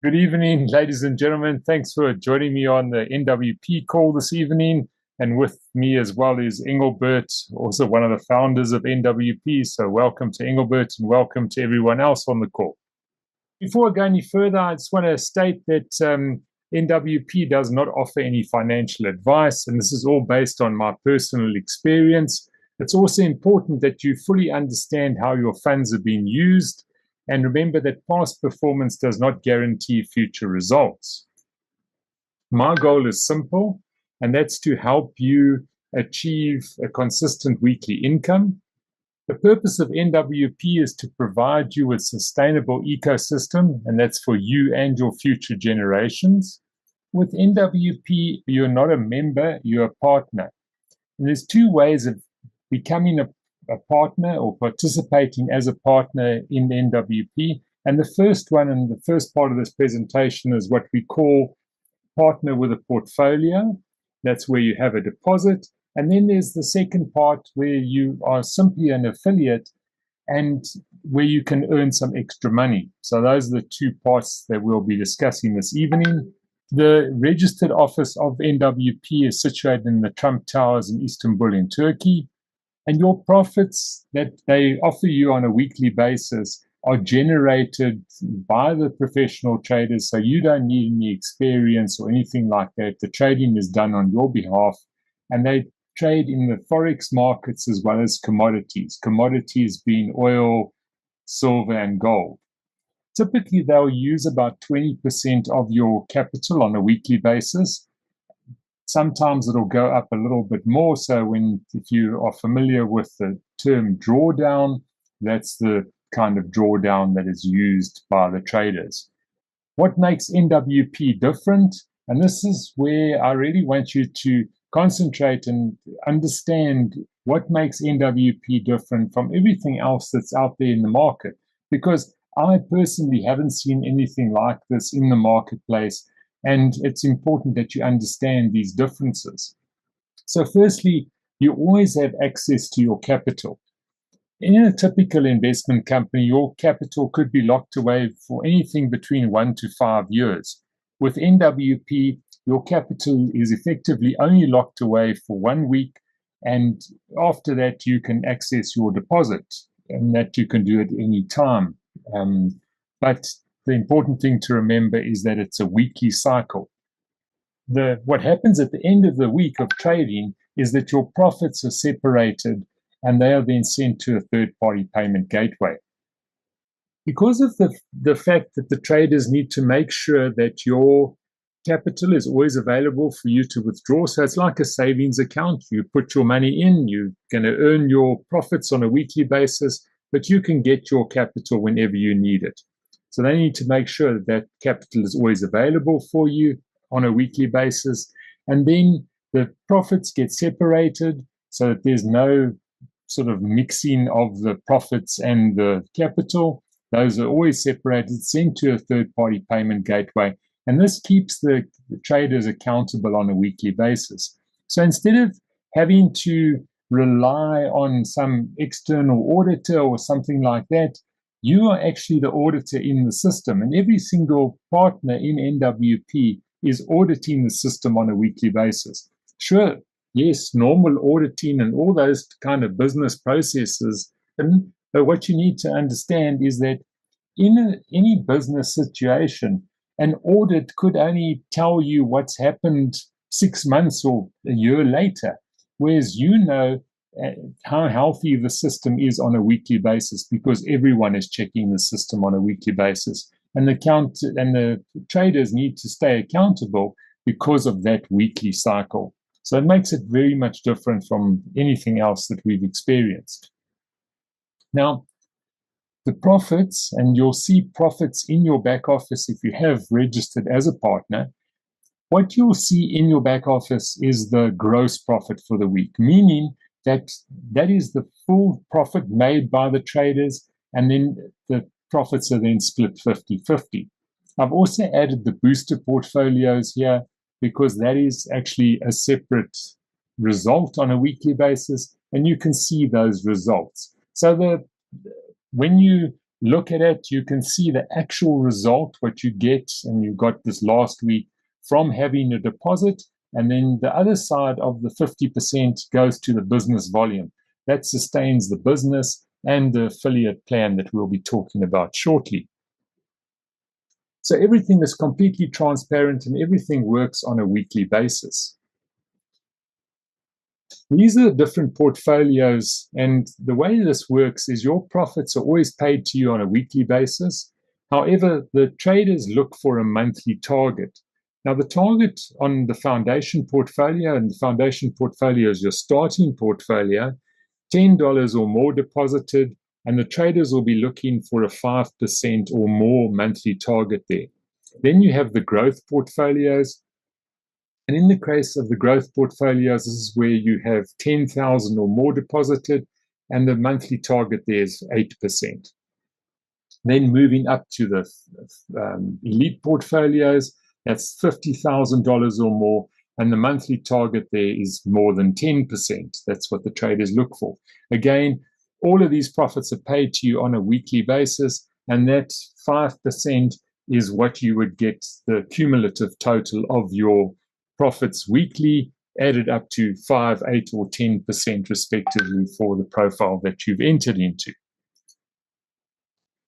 Good evening, ladies and gentlemen. Thanks for joining me on the NWP call this evening. And with me as well is Engelbert, also one of the founders of NWP. So welcome to Engelbert and welcome to everyone else on the call. Before I go any further, I just want to state that NWP does not offer any financial advice, and this is all based on my personal experience. It's also important that you fully understand how your funds are being used, and remember that past performance does not guarantee future results. My goal is simple, and that's to help you achieve a consistent weekly income. The purpose of NWP is to provide you with sustainable ecosystem, and that's for you and your future generations. With NWP, you're not a member, you're a partner. And there's two ways of becoming a partner or participating as a partner in NWP. And the first one and the first part of this presentation is what we call partner with a portfolio. That's where you have a deposit. And then there's the second part where you are simply an affiliate and where you can earn some extra money. So those are the two parts that we'll be discussing this evening. The registered office of NWP is situated in the Trump Towers in Istanbul in Turkey. And your profits that they offer you on a weekly basis are generated by the professional traders. So you don't need any experience or anything like that. The trading is done on your behalf, and they trade in the forex markets as well as commodities. Commodities being oil, silver, and gold. Typically, they'll use about 20% of your capital on a weekly basis. Sometimes it'll go up a little bit more. So if you are familiar with the term drawdown, that's the kind of drawdown that is used by the traders. What makes NWP different? And this is where I really want you to concentrate and understand what makes NWP different from everything else that's out there in the market. Because I personally haven't seen anything like this in the marketplace. And it's important that you understand these differences. So firstly, you always have access to your capital. In a typical investment company, your capital could be locked away for anything between 1 to 5 years. With NWP, your capital is effectively only locked away for 1 week, and after that, you can access your deposit, and that you can do at any time. But the important thing to remember is that it's a weekly cycle. What happens at the end of the week of trading is that your profits are separated and they are then sent to a third-party payment gateway. Because of the fact that the traders need to make sure that your capital is always available for you to withdraw. So it's like a savings account. You put your money in, you're going to earn your profits on a weekly basis, but you can get your capital whenever you need it. So they need to make sure that that capital is always available for you on a weekly basis. And then the profits get separated so that there's no sort of mixing of the profits and the capital. Those are always separated, sent to a third-party payment gateway. And this keeps the traders accountable on a weekly basis. So instead of having to rely on some external auditor or something like that, you are actually the auditor in the system. And every single partner in NWP is auditing the system on a weekly basis. Sure, yes, normal auditing and all those kind of business processes. But what you need to understand is that in any business situation, an audit could only tell you what's happened 6 months or a year later, whereas you know how healthy the system is on a weekly basis because everyone is checking the system on a weekly basis. And the traders need to stay accountable because of that weekly cycle. So it makes it very much different from anything else that we've experienced. Now, the profits, and you'll see profits in your back office if you have registered as a partner. What you'll see in your back office is the gross profit for the week, meaning that is the full profit made by the traders, and then the profits are then split 50-50. I've also added the booster portfolios here because that is actually a separate result on a weekly basis, and you can see those results. So when you look at it, you can see the actual result, what you get, and you got this last week from having a deposit. And then the other side of the 50% goes to the business volume. That sustains the business and the affiliate plan that we'll be talking about shortly. So everything is completely transparent and everything works on a weekly basis. These are the different portfolios, and the way this works is your profits are always paid to you on a weekly basis. However, the traders look for a monthly target. Now, the target on the foundation portfolio, and the foundation portfolio is your starting portfolio, $10 or more deposited, and the traders will be looking for a 5% or more monthly target there. Then you have the growth portfolios. And in the case of the growth portfolios, this is where you have 10,000 or more deposited, and the monthly target there is 8%. Then moving up to the elite portfolios, that's $50,000 or more, and the monthly target there is more than 10%. That's what the traders look for. Again, all of these profits are paid to you on a weekly basis, and that 5% is what you would get the cumulative total of your profits weekly, added up to 5, 8, or 10% respectively for the profile that you've entered into.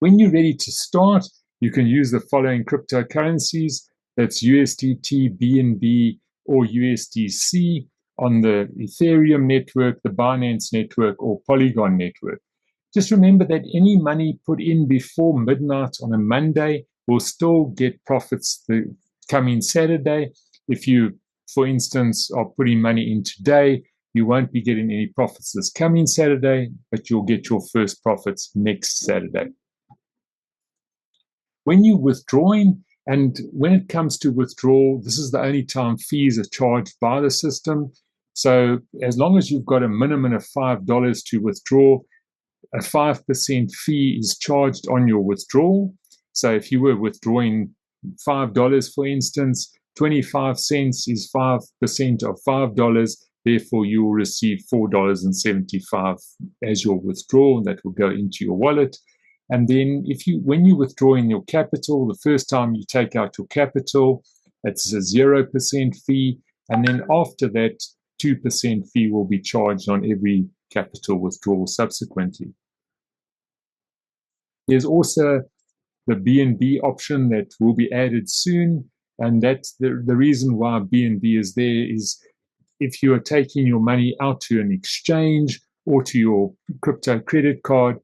When you're ready to start, you can use the following cryptocurrencies. That's USDT, BNB, or USDC on the Ethereum network, the Binance network, or Polygon network. Just remember that any money put in before midnight on a Monday will still get profits the coming Saturday. If you, for instance, are putting money in today, you won't be getting any profits this coming Saturday, but you'll get your first profits next Saturday. When you're withdrawing, and when it comes to withdrawal, this is the only time fees are charged by the system. So as long as you've got a minimum of $5 to withdraw, a 5% fee is charged on your withdrawal. So if you were withdrawing $5, for instance, 25 cents is 5% of $5. Therefore, you will receive $4.75 as your withdrawal. That will go into your wallet. And then when you withdraw in your capital, the first time you take out your capital, it's a 0% fee. And then after that, 2% fee will be charged on every capital withdrawal subsequently. There's also the BNB option that will be added soon. And that's the reason why BNB is there is if you are taking your money out to an exchange or to your crypto credit card,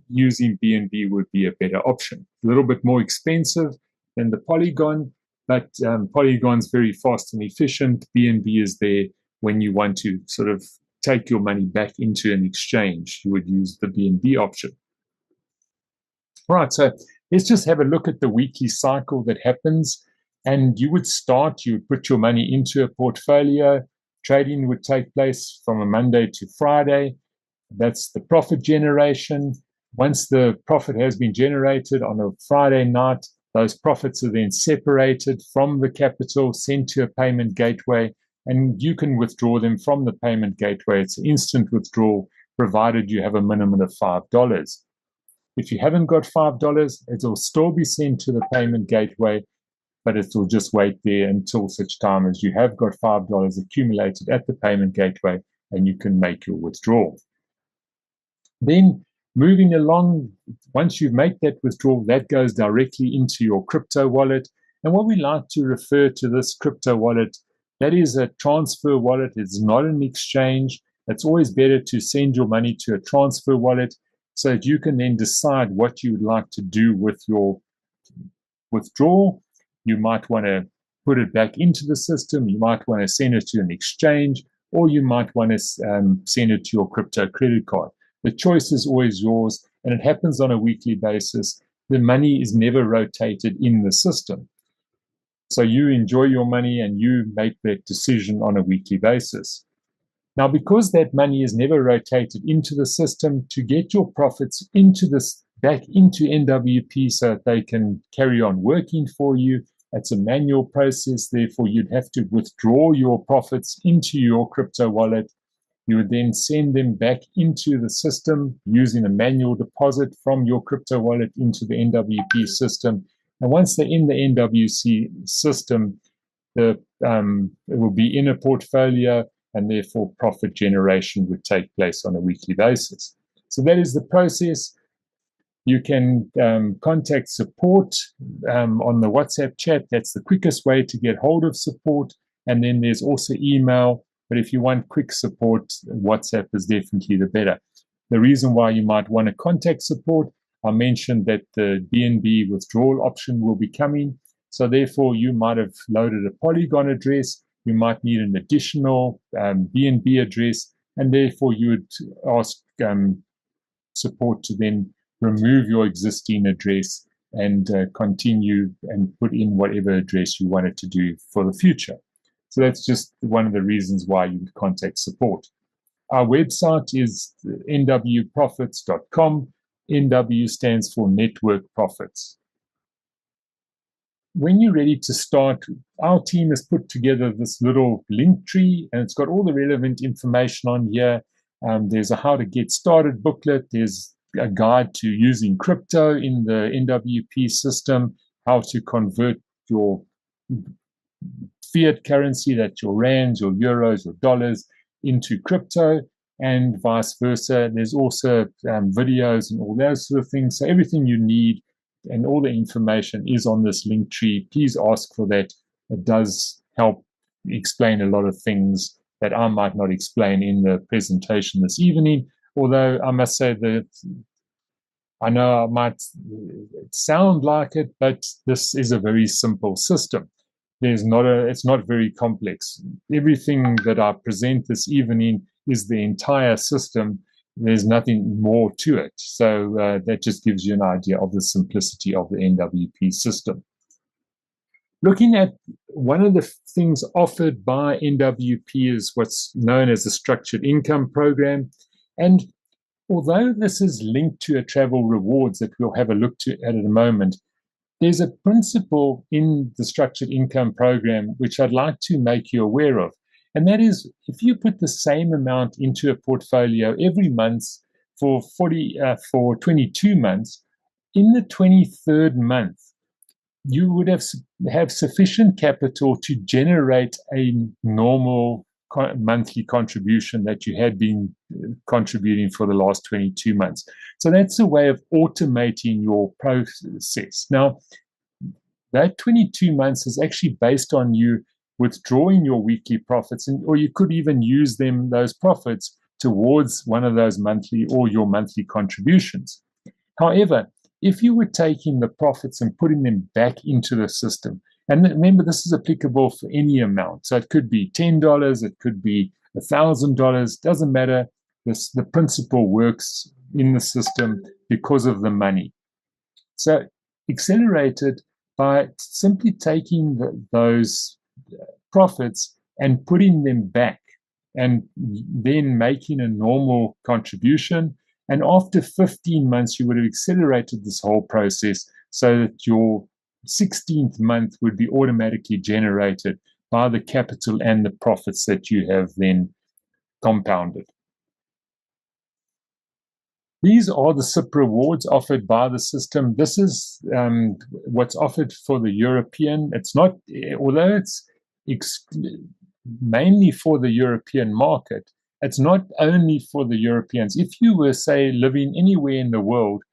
using BNB would be a better option. A little bit more expensive than the Polygon, but Polygon's very fast and efficient. BNB is there when you want to sort of take your money back into an exchange. You would use the BNB option. All right, so let's just have a look at the weekly cycle that happens. And you would put your money into a portfolio. Trading would take place from a Monday to Friday. That's the profit generation. Once the profit has been generated on a Friday night, those profits are then separated from the capital, sent to a payment gateway, and you can withdraw them from the payment gateway. It's an instant withdrawal, provided you have a minimum of $5. If you haven't got $5, it will still be sent to the payment gateway, but it will just wait there until such time as you have got $5 accumulated at the payment gateway and you can make your withdrawal. Then moving along, once you make that withdrawal, that goes directly into your crypto wallet. And what we like to refer to this crypto wallet, that is a transfer wallet. It's not an exchange. It's always better to send your money to a transfer wallet so that you can then decide what you would like to do with your withdrawal. You might want to put it back into the system. You might want to send it to an exchange, or you might want to send it to your crypto credit card. The choice is always yours, and it happens on a weekly basis. The money is never rotated in the system. So you enjoy your money and you make that decision on a weekly basis. Now, because that money is never rotated into the system, to get your profits back into NWP so that they can carry on working for you, it's a manual process. Therefore, you'd have to withdraw your profits into your crypto wallet. You would then send them back into the system using a manual deposit from your crypto wallet into the NWP system. And once they're in the NWC system, it will be in a portfolio, and therefore profit generation would take place on a weekly basis. So that is the process. You can contact support on the WhatsApp chat. That's the quickest way to get hold of support. And then there's also email. But if you want quick support, WhatsApp is definitely the better. The reason why you might want to contact support, I mentioned that the BNB withdrawal option will be coming. So therefore, you might have loaded a Polygon address. You might need an additional BNB address. And therefore, you would ask support to then remove your existing address and continue and put in whatever address you wanted to do for the future. So that's just one of the reasons why you would contact support. Our website is nwprofits.com. NW stands for Network Profits. When you're ready to start, our team has put together this little link tree, and it's got all the relevant information on here. There's a how to get started booklet. There's a guide to using crypto in the NWP system, how to convert your fiat currency, that's your rands, your euros, your dollars, into crypto, and vice versa. There's also videos and all those sort of things. So everything you need and all the information is on this link tree. Please ask for that. It does help explain a lot of things that I might not explain in the presentation this evening. Although I must say that I know I might sound like it, but this is a very simple system. It's not very complex. Everything that I present this evening is the entire system. There's nothing more to it. So that just gives you an idea of the simplicity of the NWP system. Looking at one of the things offered by NWP is what's known as a structured income program. And although this is linked to a travel rewards that we'll have a look at in a moment, there's a principle in the structured income program which I'd like to make you aware of. And that is, if you put the same amount into a portfolio every month for 22 months, in the 23rd month, you would have sufficient capital to generate a normal monthly contribution that you had been contributing for the last 22 months. So that's a way of automating your process. Now, that 22 months is actually based on you withdrawing your weekly profits, or you could even use those profits towards one of those monthly or your monthly contributions. However, if you were taking the profits and putting them back into the system, and remember, this is applicable for any amount. So it could be $10, it could be $1,000, doesn't matter. The principle works in the system because of the money. So accelerated by simply taking those profits and putting them back and then making a normal contribution. And after 15 months, you would have accelerated this whole process so that your 16th month would be automatically generated by the capital and the profits that you have then compounded. These are the SIP rewards offered by the system. This is what's offered for the European. It's not, although it's mainly for the European market, it's not only for the Europeans. If you were, say, living anywhere in the world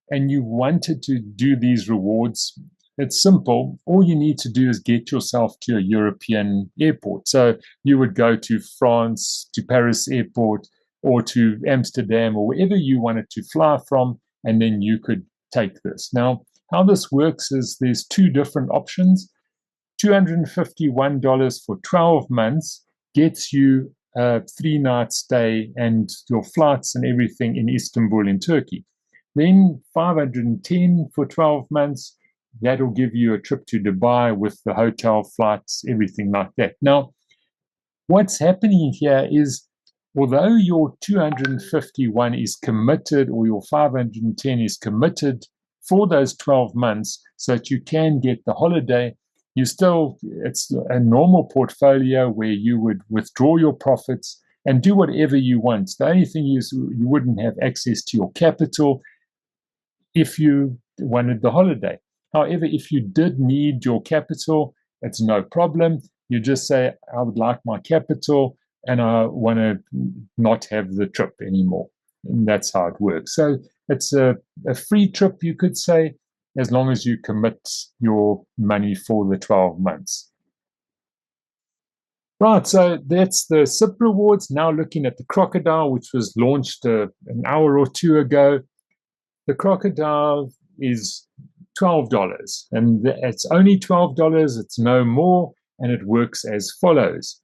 and you wanted to do these rewards, it's simple. All you need to do is get yourself to a European airport. So you would go to France, to Paris airport, or to Amsterdam, or wherever you wanted to fly from, and then you could take this. Now, how this works is there's two different options. $251 for 12 months gets you a 3-night stay and your flights and everything in Istanbul in Turkey. Then $510 for 12 months, that'll give you a trip to Dubai with the hotel, flights, everything like that. Now, what's happening here is, although your 251 is committed or your 510 is committed for those 12 months so that you can get the holiday, it's a normal portfolio where you would withdraw your profits and do whatever you want. The only thing is you wouldn't have access to your capital if you wanted the holiday. However, if you did need your capital, it's no problem. You just say, I would like my capital and I want to not have the trip anymore. And that's how it works. So it's a free trip, you could say, as long as you commit your money for the 12 months. Right, so that's the SIP rewards. Now looking at the Crocodile, which was launched an hour or two ago. The Crocodile is $12, and it's only $12. It's no more, and it works as follows.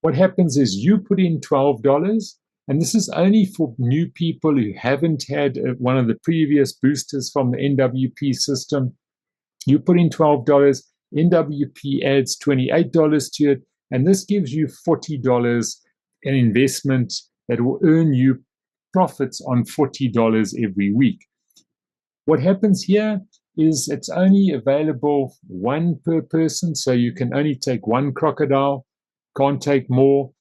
What happens is you put in $12, and this is only for new people who haven't had one of the previous boosters from the NWP system. You put in $12, NWP adds $28 to it, and this gives you $40 an investment that will earn you profits on $40 every week. What happens here is it's only available one per person, so you can only take one Crocodile, can't take more,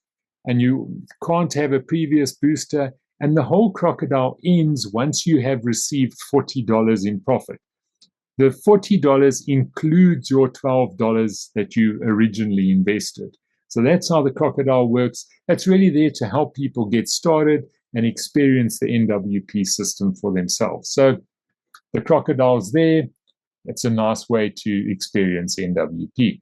and you can't have a previous booster, and the whole Crocodile ends once you have received $40 in profit. The $40 includes your $12 that you originally invested. So that's how the Crocodile works. It's really there to help people get started and experience the NWP system for themselves. So the Crocodile's there. It's a nice way to experience NWP.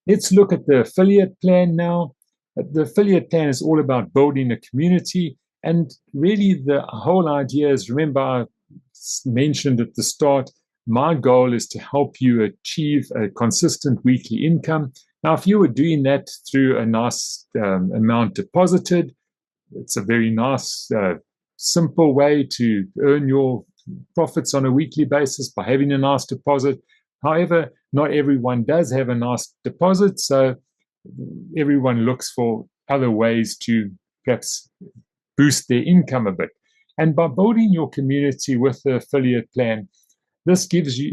Let's look at the affiliate plan now. The affiliate plan is all about building a community. And really the whole idea is, remember I mentioned at the start, my goal is to help you achieve a consistent weekly income. Now, if you were doing that through a nice amount deposited, it's a very nice, simple way to earn your profits on a weekly basis by having a nice deposit. However, not everyone does have a nice deposit, so everyone looks for other ways to perhaps boost their income a bit. And by building your community with the affiliate plan, this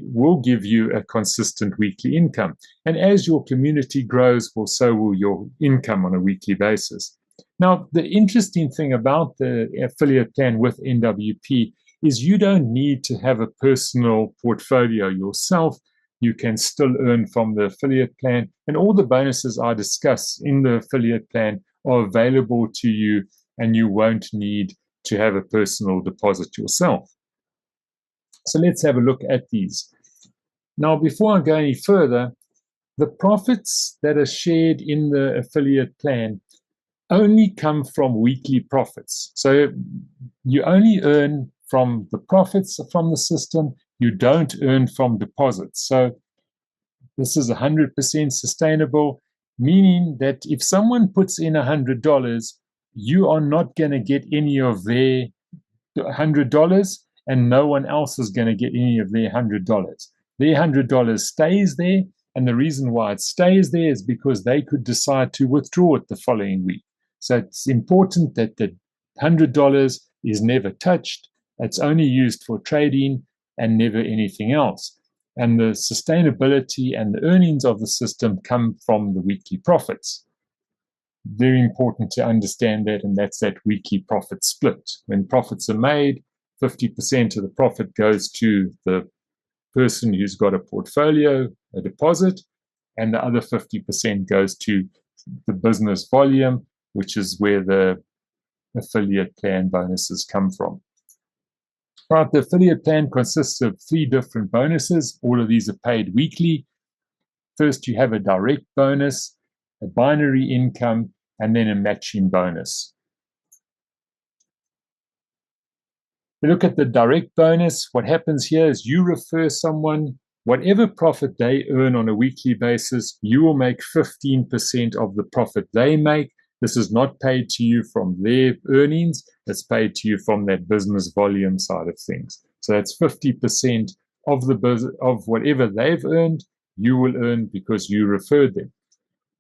will give you a consistent weekly income. And as your community grows, well, so will your income on a weekly basis. Now, the interesting thing about the affiliate plan with NWP is you don't need to have a personal portfolio yourself. You can still earn from the affiliate plan, and all the bonuses I discuss in the affiliate plan are available to you, and you won't need to have a personal deposit yourself. So let's have a look at these. Now, before I go any further, the profits that are shared in the affiliate plan only come from weekly profits. So you only earn from the profits from the system. You don't earn from deposits. So this is 100% sustainable, meaning that if someone puts in $100, you are not going to get any of their $100, and no one else is going to get any of their $100. Their $100 stays there, and the reason why it stays there is because they could decide to withdraw it the following week. So it's important that the $100 is never touched. It's only used for trading and never anything else. And the sustainability and the earnings of the system come from the weekly profits. Very important to understand that, and that's that weekly profit split. When profits are made, 50% of the profit goes to the person who's got a portfolio, a deposit, and the other 50% goes to the business volume, which is where the affiliate plan bonuses come from. Right, the affiliate plan consists of 3 different bonuses. All of these are paid weekly. First, you have a direct bonus, a binary income, and then a matching bonus. We look at the direct bonus. What happens here is you refer someone, whatever profit they earn on a weekly basis, you will make 15% of the profit they make. This is not paid to you from their earnings. It's paid to you from that business volume side of things. So that's 50% of whatever they've earned, you will earn because you referred them.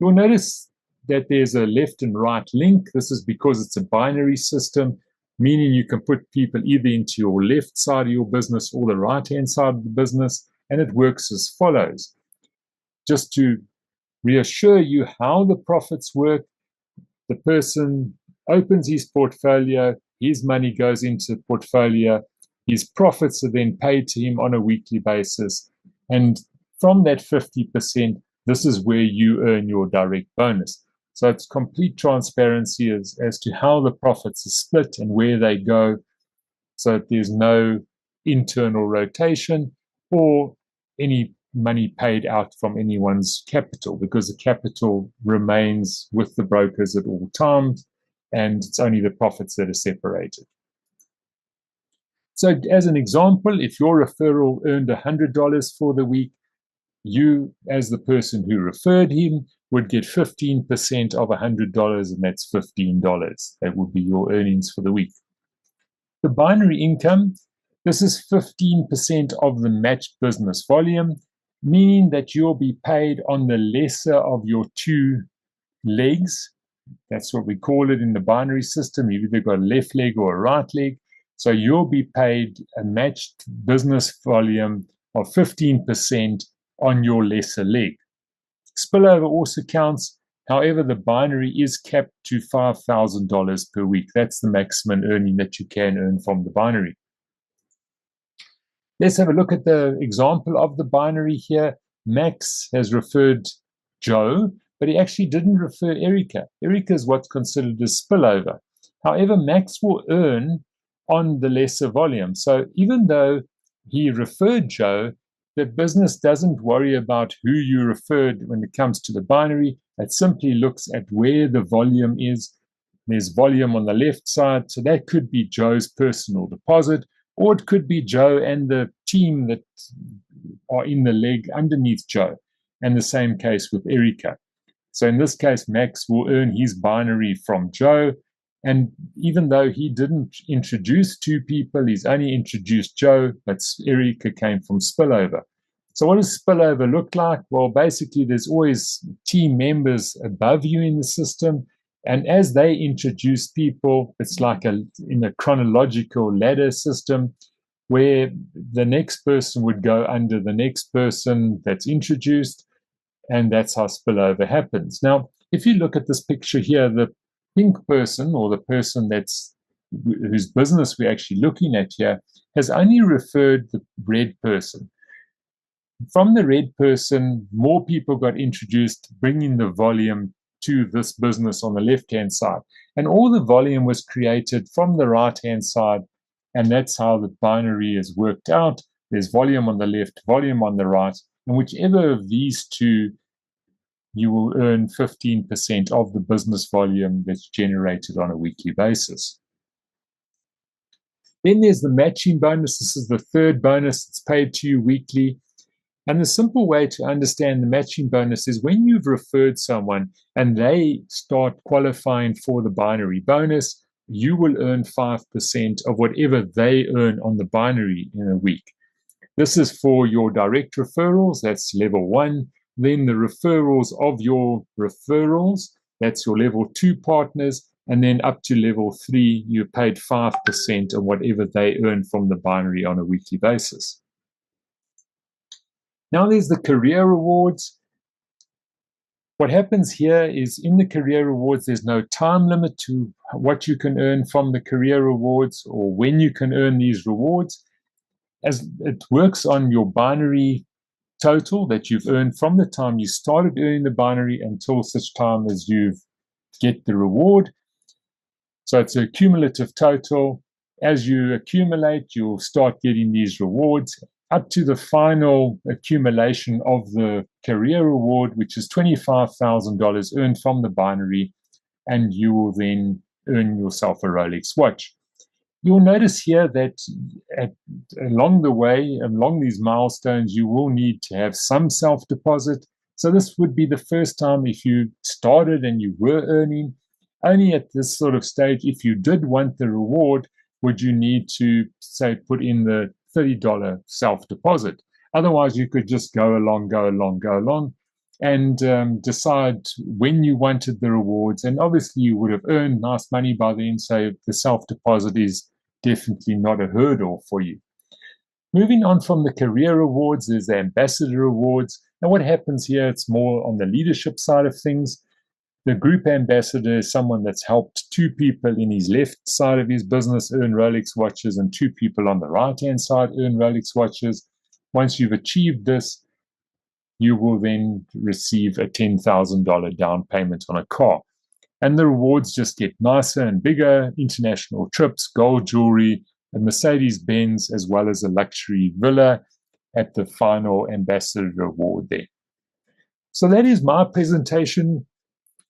You'll notice that there's a left and right link. This is because it's a binary system, meaning you can put people either into your left side of your business or the right-hand side of the business, and it works as follows. Just to reassure you how the profits work, the person opens his portfolio, his money goes into the portfolio, his profits are then paid to him on a weekly basis. And from that 50%, this is where you earn your direct bonus. So it's complete transparency as to how the profits are split and where they go, so that there's no internal rotation or any money paid out from anyone's capital, because the capital remains with the brokers at all times, and it's only the profits that are separated. So as an example, if your referral earned $100 for the week, you, as the person who referred him, would get 15% of $100, and that's $15. That would be your earnings for the week. The binary income, this is 15% of the matched business volume, meaning that you'll be paid on the lesser of your two legs. That's what we call it in the binary system. You've either got a left leg or a right leg. So you'll be paid a matched business volume of 15% on your lesser leg. Spillover also counts. However, the binary is capped to $5,000 per week. That's the maximum earning that you can earn from the binary. Let's have a look at the example of the binary here. Max has referred Joe, but he actually didn't refer Erica. Erica is what's considered a spillover. However, Max will earn on the lesser volume. So even though he referred Joe, the business doesn't worry about who you referred when it comes to the binary. It simply looks at where the volume is. There's volume on the left side, so that could be Joe's personal deposit, or it could be Joe and the team that are in the leg underneath Joe. And the same case with Erica. So in this case, Max will earn his binary from Joe. And even though he didn't introduce two people, he's only introduced Joe, but Erica came from spillover. So what does spillover look like? Well, basically, there's always team members above you in the system. And as they introduce people, it's like in a chronological ladder system where the next person would go under the next person that's introduced. And that's how spillover happens. Now, if you look at this picture here, the pink person, or the person whose business we're actually looking at here, has only referred the red person. From the red person, more people got introduced, bringing the volume to this business on the left-hand side. And all the volume was created from the right-hand side, and that's how the binary is worked out. There's volume on the left, volume on the right, and whichever of these two, you will earn 15% of the business volume that's generated on a weekly basis. Then there's the matching bonus. This is the third bonus that's paid to you weekly. And the simple way to understand the matching bonus is when you've referred someone and they start qualifying for the binary bonus, you will earn 5% of whatever they earn on the binary in a week. This is for your direct referrals, that's level 1. Then the referrals of your referrals, that's your level 2 partners. And then up to level 3, you're paid 5% of whatever they earn from the binary on a weekly basis. Now there's the career rewards. What happens here is in the career rewards, there's no time limit to what you can earn from the career rewards or when you can earn these rewards. As it works on your binary total that you've earned from the time you started earning the binary until such time as you get the reward. So it's a cumulative total. As you accumulate, you'll start getting these rewards up to the final accumulation of the career reward, which is $25,000 earned from the binary, and you will then earn yourself a Rolex watch. You'll notice here that along the way, along these milestones, you will need to have some self-deposit. So this would be the first time if you started and you were earning. Only at this sort of stage, if you did want the reward, would you need to, say, put in the $30 self-deposit. Otherwise, you could just go along, and decide when you wanted the rewards. And obviously, you would have earned nice money by then, so the self-deposit is definitely not a hurdle for you. Moving on from the career rewards, there's the ambassador rewards. Now, what happens here, it's more on the leadership side of things. The group ambassador is someone that's helped 2 people in his left side of his business earn Rolex watches and 2 people on the right-hand side earn Rolex watches. Once you've achieved this, you will then receive a $10,000 down payment on a car. And the rewards just get nicer and bigger: international trips, gold jewelry, a Mercedes-Benz, as well as a luxury villa at the final ambassador reward there. So that is my presentation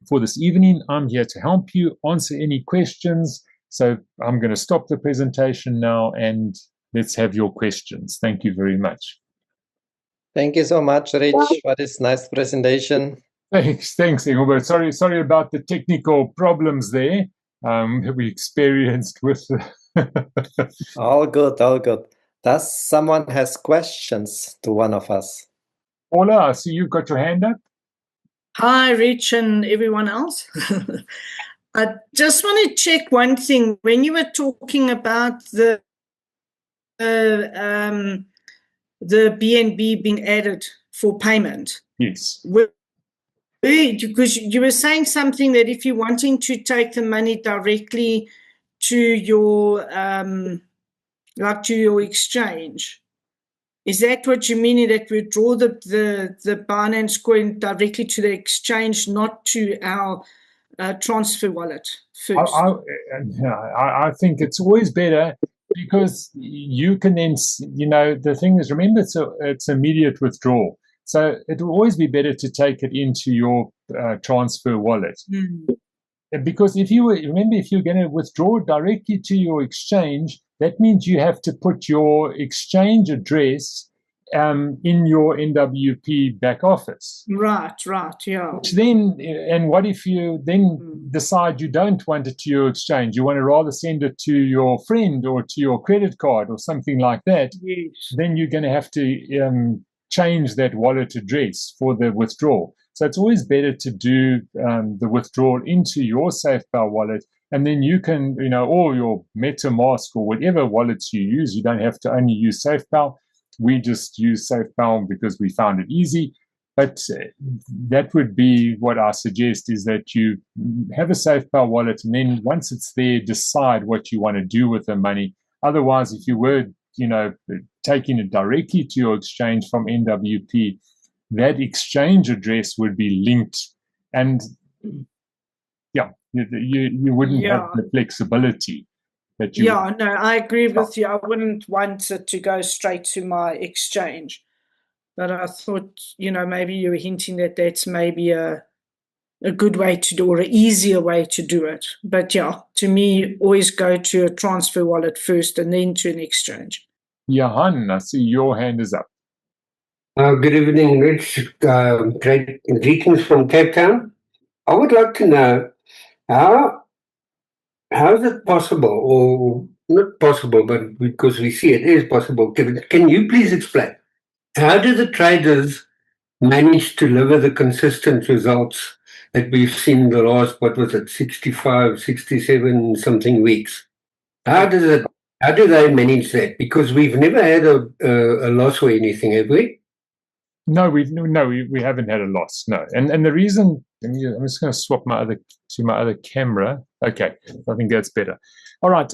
for this evening. I'm here to help you answer any questions. So I'm going to stop the presentation now and let's have your questions. Thank you very much. Thank you so much, Rich, for this nice presentation. Thanks, Engelbert. Sorry about the technical problems there we experienced with. All good, all good. Does someone has questions to one of us? Paula, I see you've got your hand up. Hi, Rich and everyone else. I just want to check one thing. When you were talking about the BNB being added for payment. Yes. Because you were saying something that if you're wanting to take the money directly to your to your exchange, is that what you mean? That we withdraw the Binance coin directly to the exchange, not to our transfer wallet first? I think it's always better, because you can then, the thing is, remember, it's immediate withdrawal. So it will always be better to take it into your transfer wallet. Because if you're going to withdraw directly to your exchange, that means you have to put your exchange address in your NWP back office. Right, yeah. Which then, and what if you then decide you don't want it to your exchange? You want to rather send it to your friend or to your credit card or something like that. Yes. Then you're going to have to change that wallet address for the withdrawal. So it's always better to do the withdrawal into your SafePal wallet, and then you can, or your MetaMask or whatever wallets you use. You don't have to only use SafePal. We just use SafePal because we found it easy. But that would be what I suggest, is that you have a SafePal wallet, and then once it's there, decide what you want to do with the money. Otherwise, if you were, taking it directly to your exchange from NWP, that exchange address would be linked, and you wouldn't have the flexibility that you. Yeah, no, I agree with you. I wouldn't want it to go straight to my exchange, but I thought, maybe you were hinting that that's maybe a good way to do, or an easier way to do it. But yeah, to me, always go to a transfer wallet first and then to an exchange. Johan, I see your hand is up. Good evening, Rich. Great greetings from Cape Town. I would like to know how is it possible, or not possible, but because we see it is possible. Can you please explain, how do the traders manage to deliver the consistent results that we've seen the last, 65, 67 something weeks? How do they manage that? Because we've never had a loss or anything, have we? No, we haven't had a loss. No, and the reason, I'm just going to swap my other camera. Okay, I think that's better. All right.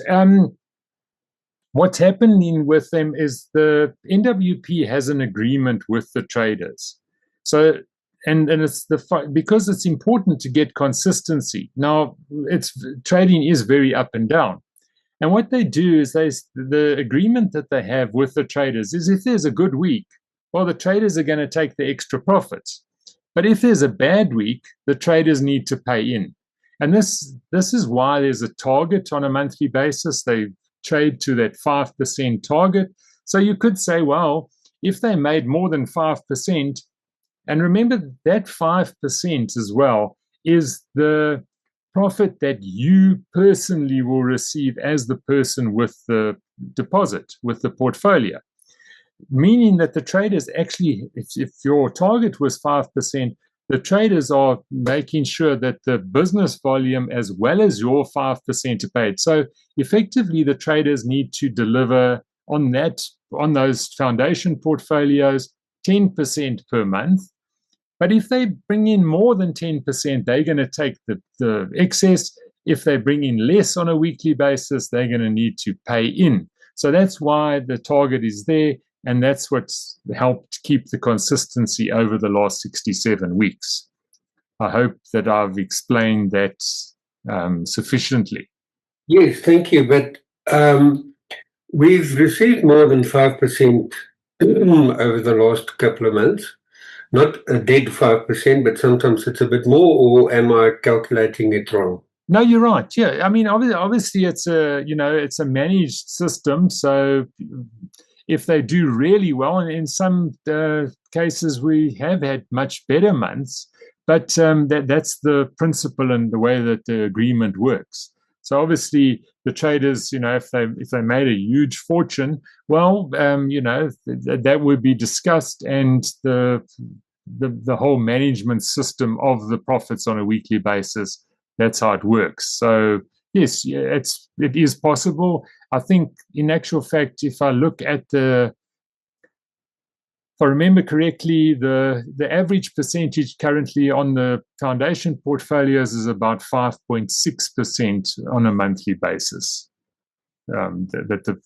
What's happening with them is the NWP has an agreement with the traders. So, and it's because it's important to get consistency. Now, trading is very up and down. And what they do is the agreement that they have with the traders is, if there's a good week, well, the traders are going to take the extra profits. But if there's a bad week, the traders need to pay in. And this is why there's a target on a monthly basis. They trade to that 5% target. So you could say, well, if they made more than 5%, and remember that 5% as well is the profit that you personally will receive as the person with the deposit, with the portfolio. Meaning that the traders actually, if your target was 5%, the traders are making sure that the business volume as well as your 5% are paid. So effectively, the traders need to deliver on those foundation portfolios 10% per month. But if they bring in more than 10%, they're going to take the excess. If they bring in less on a weekly basis, they're going to need to pay in. So that's why the target is there, and that's what's helped keep the consistency over the last 67 weeks. I hope that I've explained that sufficiently. Yes, thank you. But we've received more than 5% over the last couple of months. Not a dead 5%, but sometimes it's a bit more, or am I calculating it wrong? No, you're right. Yeah, I mean, obviously, it's a managed system. So if they do really well, and in some cases we have had much better months, but that's the principle and the way that the agreement works. So obviously, the traders, if they made a huge fortune, well, that would be discussed, and the whole management system of the profits on a weekly basis. That's how it works. So yes, it is possible. I think, in actual fact, if I look at if I remember correctly, the average percentage currently on the foundation portfolios is about 5.6% on a monthly basis. That the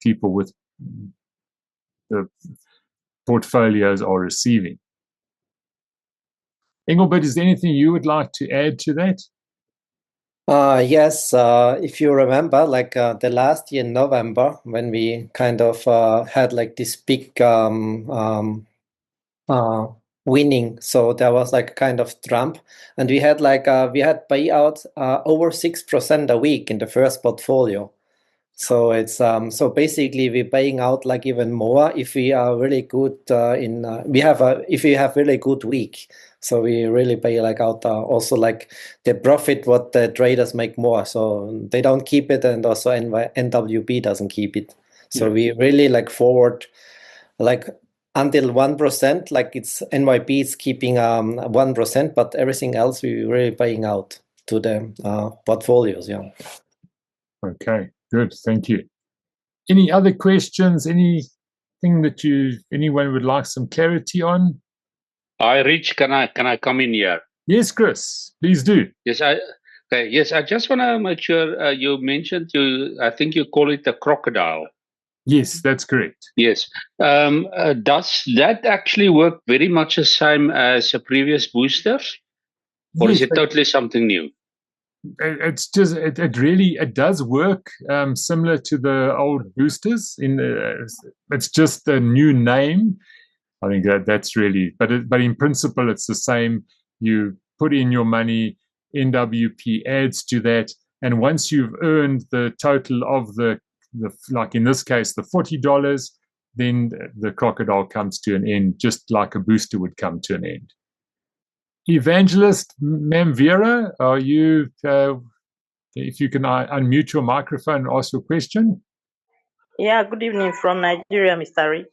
people with the portfolios are receiving. Engelbert, is there anything you would like to add to that? Yes, if you remember, like the last year in November, when we kind of had like this big winning, so there was like kind of Trump, and we had payouts over 6% a week in the first portfolio. So it's so basically we're paying out like even more if we are really good if we have really good week. So we really pay like out also like the profit what the traders make more. So they don't keep it, and also NWP doesn't keep it. So we really like forward like until 1%, like it's NYP is keeping 1%, but everything else we really paying out to the portfolios. Yeah. Okay. Good, thank you. Any other questions? Anything that anyone would like some clarity on? Hi, Rich. Can I come in here? Yes, Chris, please do. Yes, I just want to make sure you mentioned I think you call it a crocodile. Yes, that's correct. Yes. Does that actually work very much the same as a previous boosters, or is it totally something new? It's just it does work similar to the old boosters. It's just a new name. I think that's really, but in principle it's the same. You put in your money, NWP adds to that, and once you've earned the total of the like in this case the $40, then the crocodile comes to an end, just like a booster would come to an end. Evangelist, Ma'am Vera, are you, if you can unmute your microphone and ask your question? Yeah, good evening from Nigeria, Mr. Rich.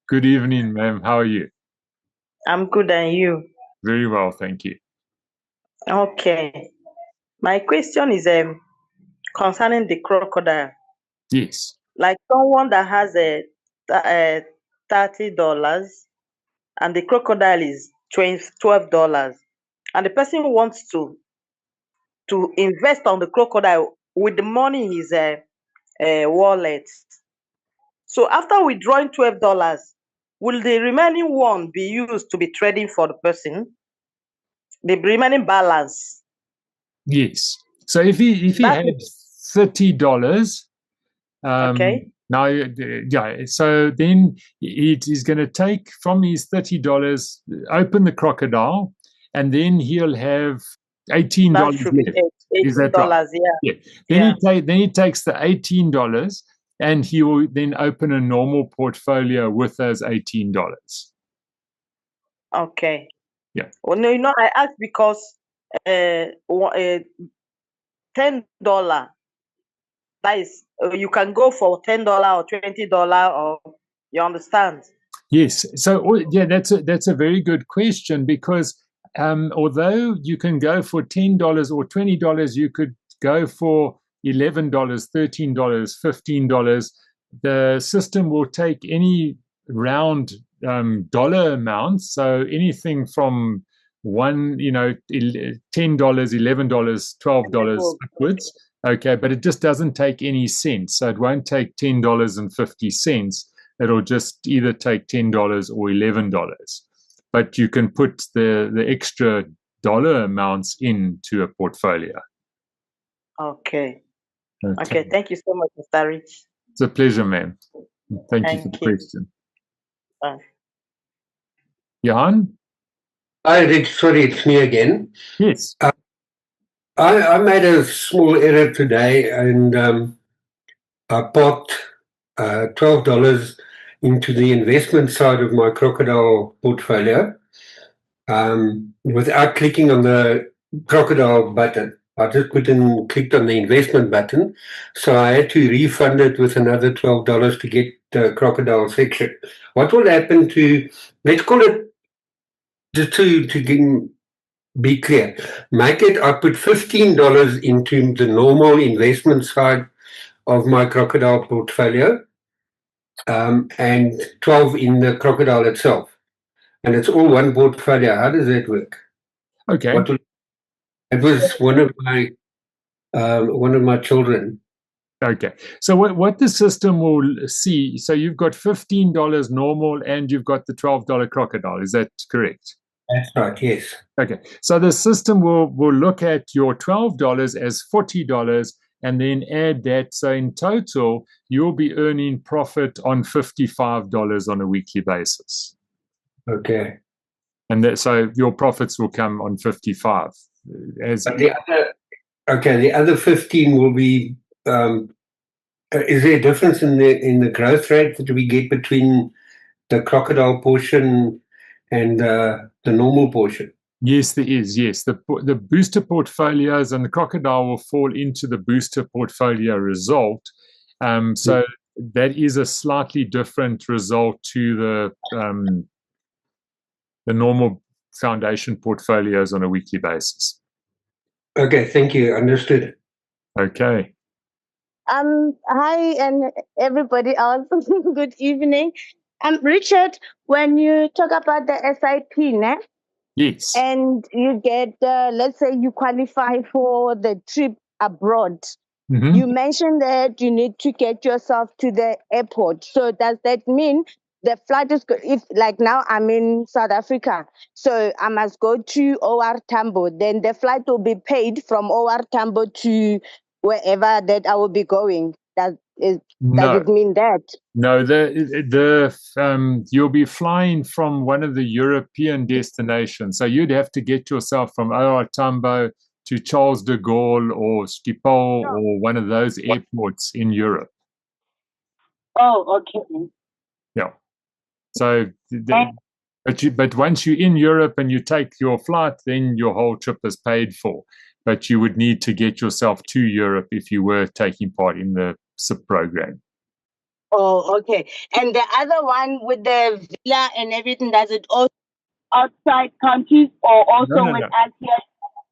Good evening, ma'am. How are you? I'm good, and you? Very well, thank you. Okay. My question is concerning the crocodile. Yes. Like someone that has $30 and the crocodile is $12, and the person wants to invest on the crocodile with the money in his wallet. So after withdrawing $12, will the remaining one be used to be trading for the person? The remaining balance? Yes. So if he had $30, okay. Now, yeah. So then he's going to take from his $30, open the crocodile, and then he'll have $18 left. Is that right? Yeah. Then he takes the $18, and he will then open a normal portfolio with those $18. Okay. Yeah. Well, no, I asked because $10. That is, you can go for $10 or $20, or you understand? Yes. So yeah, that's a very good question, because although you can go for $10 or $20, you could go for $11, $13, $15. The system will take any round dollar amounts. So anything from $10, $11, $12 upwards. Okay, but it just doesn't take any cents. So it won't take $10.50. It'll just either take $10 or $11. But you can put the extra dollar amounts into a portfolio. Okay. Okay. Thank you so much, Mr. Rich. It's a pleasure, ma'am. Thank you for the question. Johan? Hi, Rich. Sorry, it's me again. Yes. I made a small error today, and I popped $12 into the investment side of my Crocodile portfolio without clicking on the Crocodile button. I just clicked on the investment button, so I had to refund it with another $12 to get the Crocodile section. What will happen to, let's call it, just to be clear, I put $15 into the normal investment side of my Crocodile portfolio, and 12 in the Crocodile itself. And it's all one portfolio. How does that work? Okay. It was one of my children. Okay. So what the system will see, so you've got $15 normal and you've got the $12 Crocodile. Is that correct? That's right, yes. Okay. So the system will look at your $12 as $40 and then add that. So in total, you'll be earning profit on $55 on a weekly basis. Okay. And so your profits will come on 55. The other 15 will be. Is there a difference in the growth rate that we get between the Crocodile portion and the normal portion? Yes, there is. Yes, the booster portfolios and the Crocodile will fall into the booster portfolio result. So that is a slightly different result to the normal foundation portfolios on a weekly basis. Okay, thank you. Understood. Okay. Hi, and everybody else. Good evening. Richard, when you talk about the SIP, né? Yes. And you get, let's say you qualify for the trip abroad. Mm-hmm. You mentioned that you need to get yourself to the airport. So does that mean the flight is, if like now I'm in South Africa, so I must go to OR Tambo, then the flight will be paid from OR Tambo to wherever that I will be going. Does it mean that? No, you'll be flying from one of the European destinations. So you'd have to get yourself from OR Tambo to Charles de Gaulle or Schiphol or one of those airports in Europe. Oh, okay. Yeah. So, but once you're in Europe and you take your flight, then your whole trip is paid for. But you would need to get yourself to Europe if you were taking part in the SIP program. Oh, okay. And the other one with the villa and everything, does it also outside countries or also with us here in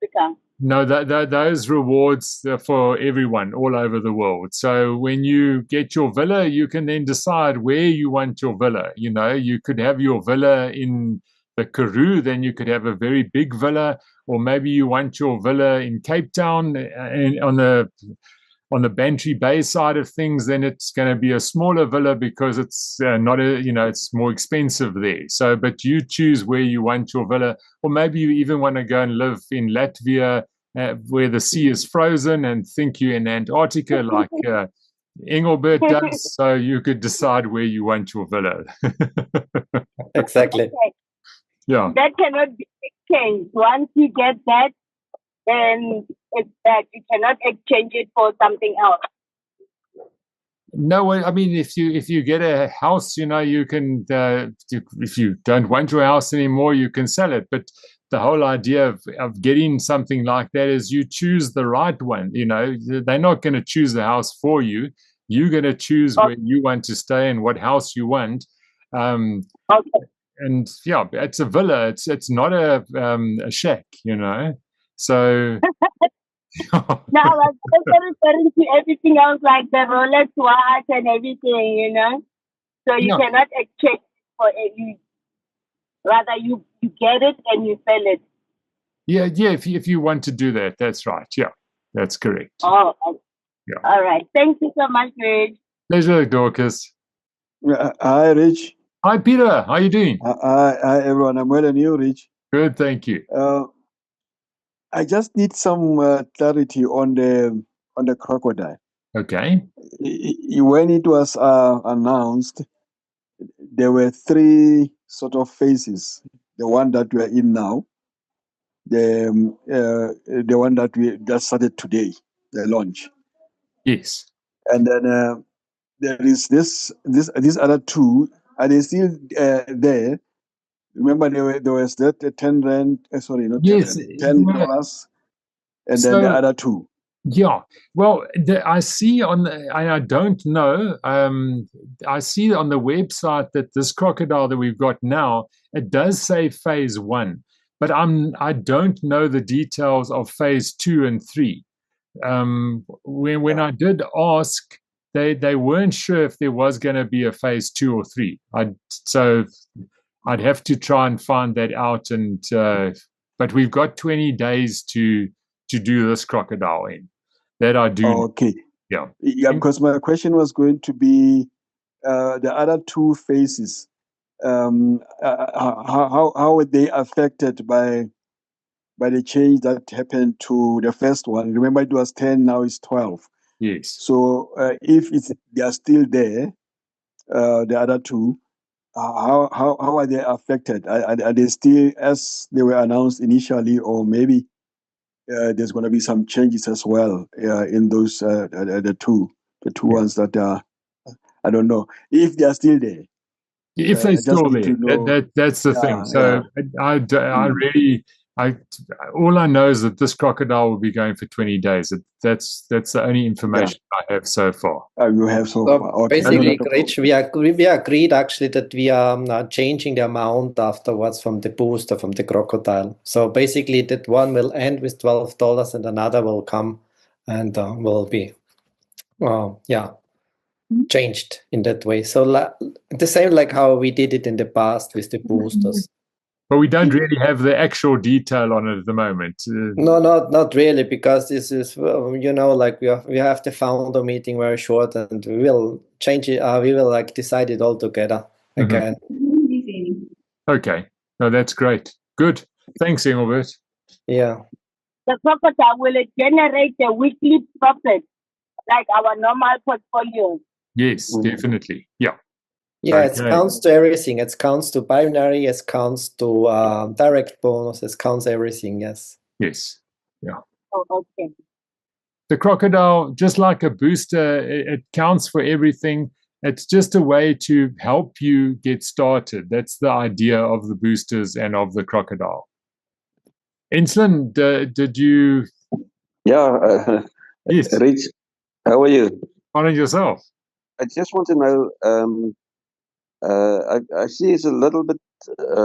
Africa? No, those rewards are for everyone all over the world. So when you get your villa, you can then decide where you want your villa. You know, you could have your villa in the Karoo, then you could have a very big villa, or maybe you want your villa in Cape Town and on the Bantry Bay side of things, then it's going to be a smaller villa because it's it's more expensive there. So, but you choose where you want your villa, or maybe you even want to go and live in Latvia where the sea is frozen and think you're in Antarctica like Engelbert does. So you could decide where you want your villa. Exactly. Okay. Yeah. That cannot be exchanged. Once you get that, then it's that you cannot exchange it for something else. No, I mean, if you get a house, you can. If you don't want your house anymore, you can sell it. But the whole idea of getting something like that is you choose the right one. They're not going to choose the house for you. You're going to choose where you want to stay and what house you want. Okay. And yeah, it's a villa. It's not a shack. So. No, I was also referring to everything else like the Rolex watch and everything, So you cannot exchange for it. You get it and you sell it. Yeah. If you want to do that, that's right. Yeah, that's correct. Oh, Yeah. All right. Thank you so much, Rich. Pleasure, Dorcas. Hi, Rich. Hi, Peter. How are you doing? Hi, everyone. I'm well, and you, Rich? Good, thank you. I just need some clarity on the crocodile. Okay. When it was announced, there were three sort of phases. The one that we are in now, the one that we just started today, the launch. Yes. And then there is these other two. Are they still there? Remember, there was that 10 rand. Sorry, not Yes. $10, and then the other two. Yeah. Well, I see I don't know. I see on the website that this crocodile that we've got now, it does say phase 1, but I don't know the details of phase 2 and 3. When I did ask, they weren't sure if there was going to be a phase 2 or 3. So I'd have to try and find that out. But we've got 20 days to do this crocodile in. That I do. Okay. Yeah. Yeah, because my question was going to be the other two phases. How were they affected by the change that happened to the first one? Remember, it was 10, now it's 12. Yes. So if they are still there, the other two, how are they affected? Are they still as they were announced initially, or maybe there's going to be some changes as well in those the two ones that are, I don't know if they are still there. If they're still there, that's the thing. So I really, all I know is that this crocodile will be going for 20 days. That's the only information I have so far. You have so far. Okay. Basically, Rich, we agreed actually that we are changing the amount afterwards from the booster, from the crocodile. So basically, that one will end with $12 and another will come and will be, changed in that way. So the same like how we did it in the past with the boosters. But we don't really have the actual detail on it at the moment. No, not really, because this is, like we have the founder meeting very short, and we will change it. We will decide it all together again. Okay. No, that's great. Good. Thanks, Engelbert. Yeah. The crocodile will generate a weekly profit like our normal portfolio. Yes, definitely. Yeah. Yeah, it counts to everything. It counts to binary, it counts to direct bonus, it counts everything, yes. Yes. Yeah. Oh, okay. The crocodile, just like a booster, it counts for everything. It's just a way to help you get started. That's the idea of the boosters and of the crocodile. Insulin, did you? Yeah. Yes. Rich, how are you? Fine, yourself? I just want to know, I see it's a little bit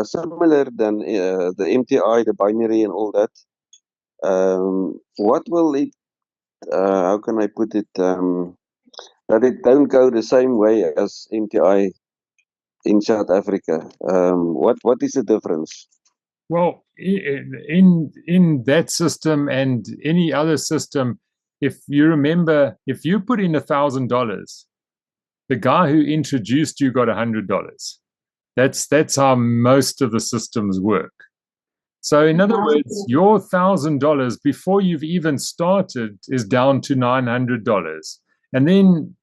similar than the MTI, the binary and all that. What will it, how can I put it, that it don't go the same way as MTI in South Africa? What is the difference? Well, in that system and any other system, if you remember, if you put in $1,000, the guy who introduced you got $100. That's how most of the systems work. So in other words, your $1,000 before you've even started is down to $900. And then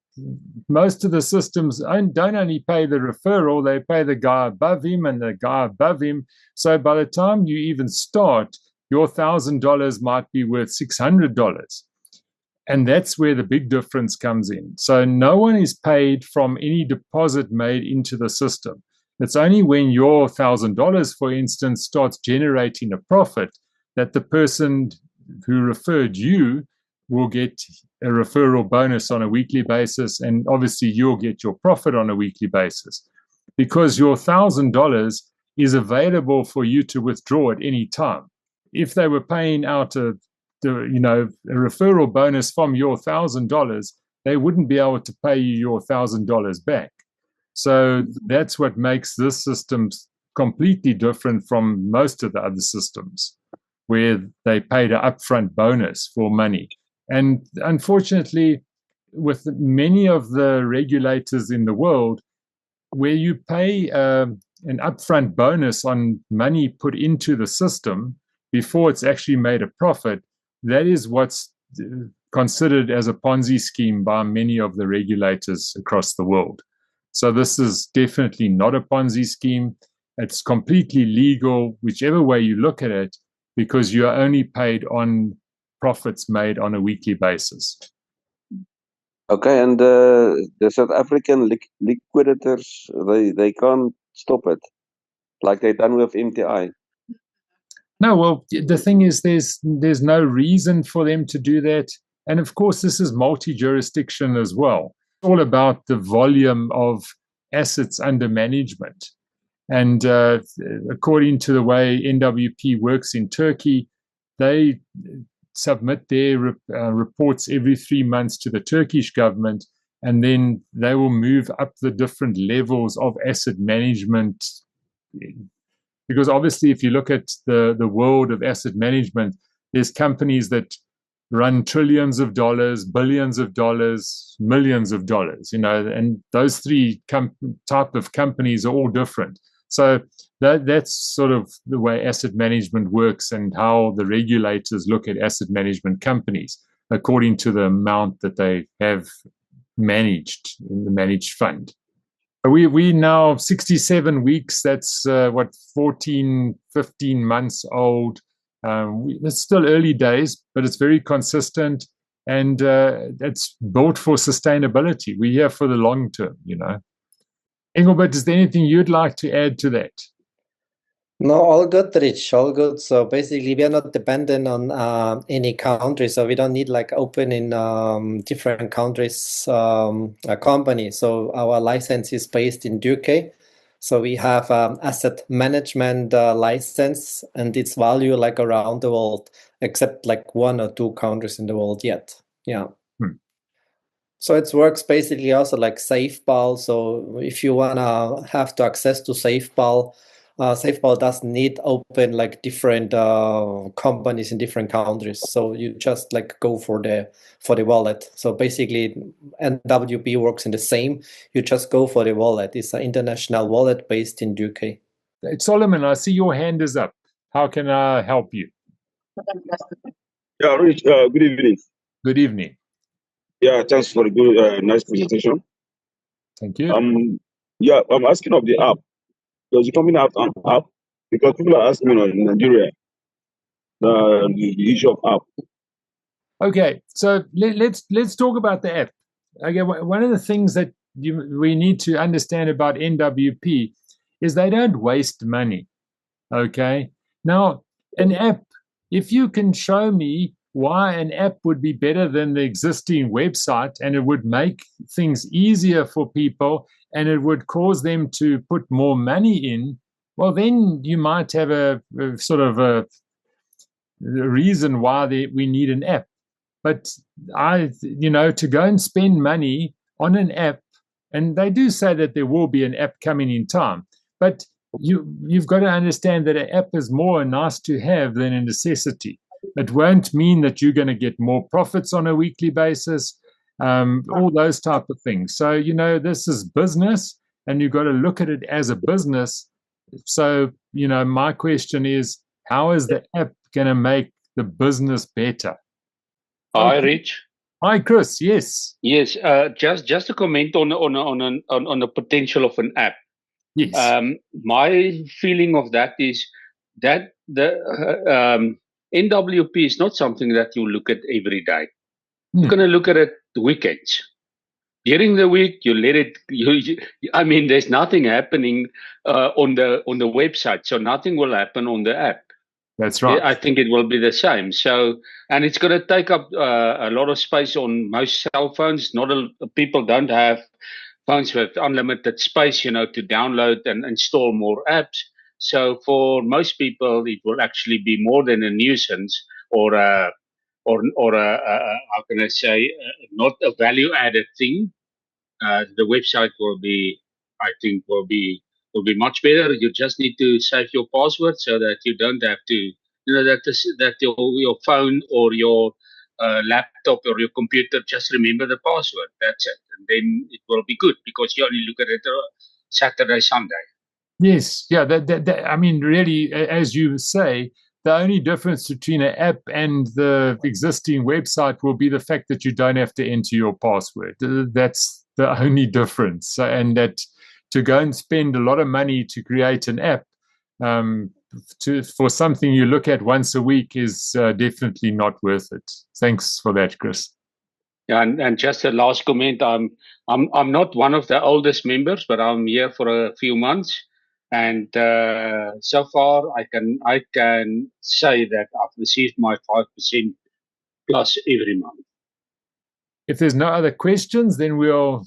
most of the systems don't only pay the referral, they pay the guy above him and the guy above him. So by the time you even start, your $1,000 might be worth $600. And that's where the big difference comes in. So no one is paid from any deposit made into the system. It's only when your $1,000, for instance, starts generating a profit that the person who referred you will get a referral bonus on a weekly basis, and obviously you'll get your profit on a weekly basis, because your $1,000 is available for you to withdraw at any time. If they were paying out a referral bonus from your $1,000, they wouldn't be able to pay you your $1,000 back. So that's what makes this system completely different from most of the other systems, where they paid an upfront bonus for money. And unfortunately, with many of the regulators in the world, where you pay an upfront bonus on money put into the system before it's actually made a profit, that is what's considered as a Ponzi scheme by many of the regulators across the world. So this is definitely not a Ponzi scheme. It's completely legal, whichever way you look at it, because you are only paid on profits made on a weekly basis. Okay, and the South African liquidators, they can't stop it, like they done with MTI. No, well, the thing is, there's no reason for them to do that. And of course, this is multi-jurisdiction as well. It's all about the volume of assets under management. And according to the way NWP works in Turkey, they submit their reports every 3 months to the Turkish government, and then they will move up the different levels of asset management. Because obviously, if you look at the world of asset management, there's companies that run trillions of dollars, billions of dollars, millions of dollars, and those three type of companies are all different. So that's sort of the way asset management works and how the regulators look at asset management companies according to the amount that they have managed in the managed fund. We now 67 weeks, that's 14, 15 months old. It's still early days, but it's very consistent, and it's built for sustainability. We're here for the long term, Engelbert, is there anything you'd like to add to that? No, all good, Rich, all good. So basically, we are not dependent on any country, so we don't need like open in different countries a company. So our license is based in UK. So we have asset management license, and its value like around the world, except like 1 or 2 countries in the world yet. Yeah. So it works basically also like SafeBall. So if you wanna have to access to SafeBall, SafeBall doesn't need open like different companies in different countries. So you just like go for the wallet. So basically, NWP works in the same. You just go for the wallet. It's an international wallet based in UK. Solomon, I see your hand is up. How can I help you? Yeah, Rich, good evening. Good evening. Yeah, thanks for the good, nice presentation. Thank you. Yeah, I'm asking of the app. Does the company have an app? Because people are asking me in Nigeria the issue of app. Okay, so let's talk about the app. Okay, one of the things that we need to understand about NWP is they don't waste money. Okay, now an app, if you can show me why an app would be better than the existing website, and it would make things easier for people, and it would cause them to put more money in, well, then you might have a sort of a reason why we need an app. But to go and spend money on an app, and they do say that there will be an app coming in time, but you've got to understand that an app is more a nice to have than a necessity. It won't mean that you're going to get more profits on a weekly basis, all those type of things. So, this is business, and you've got to look at it as a business. So, my question is, how is the app going to make the business better? Hi, Rich. Hi, Chris. Yes. Yes. Just to comment on the potential of an app. Yes. My feeling of that is that the NWP is not something that you look at every day. You're going to look at it the weekends. During the week, you let it. There's nothing happening on the website, so nothing will happen on the app. That's right. I think it will be the same. So, and it's going to take up a lot of space on most cell phones. People don't have phones with unlimited space, to download and install more apps. So, for most people, it will actually be more than a nuisance or how can I say, not a value-added thing. The website will be I think will be much better. You just need to save your password so that you don't have to, that your phone or your laptop or your computer just remember the password. That's it, and then it will be good because you only look at it Saturday, Sunday. Yes, yeah. That I mean, really, as you say, the only difference between an app and the existing website will be the fact that you don't have to enter your password. That's the only difference. And that to go and spend a lot of money to create an app for something you look at once a week is definitely not worth it. Thanks for that, Chris. Yeah, and just a last comment. I'm not one of the oldest members, but I'm here for a few months. And so far, I can say that I've received my 5% plus every month. If there's no other questions, then we'll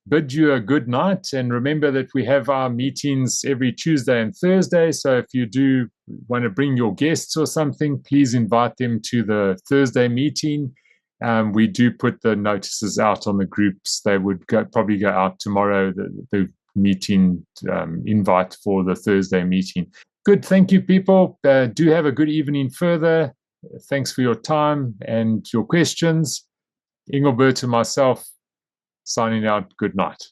bid you a good night. And remember that we have our meetings every Tuesday and Thursday. So if you do want to bring your guests or something, please invite them to the Thursday meeting. We do put the notices out on the groups. They would probably go out tomorrow, the meeting invite for the Thursday meeting. Good. Thank you, people. Do have a good evening further. Thanks for your time and your questions. Engelbert and myself signing out. Good night.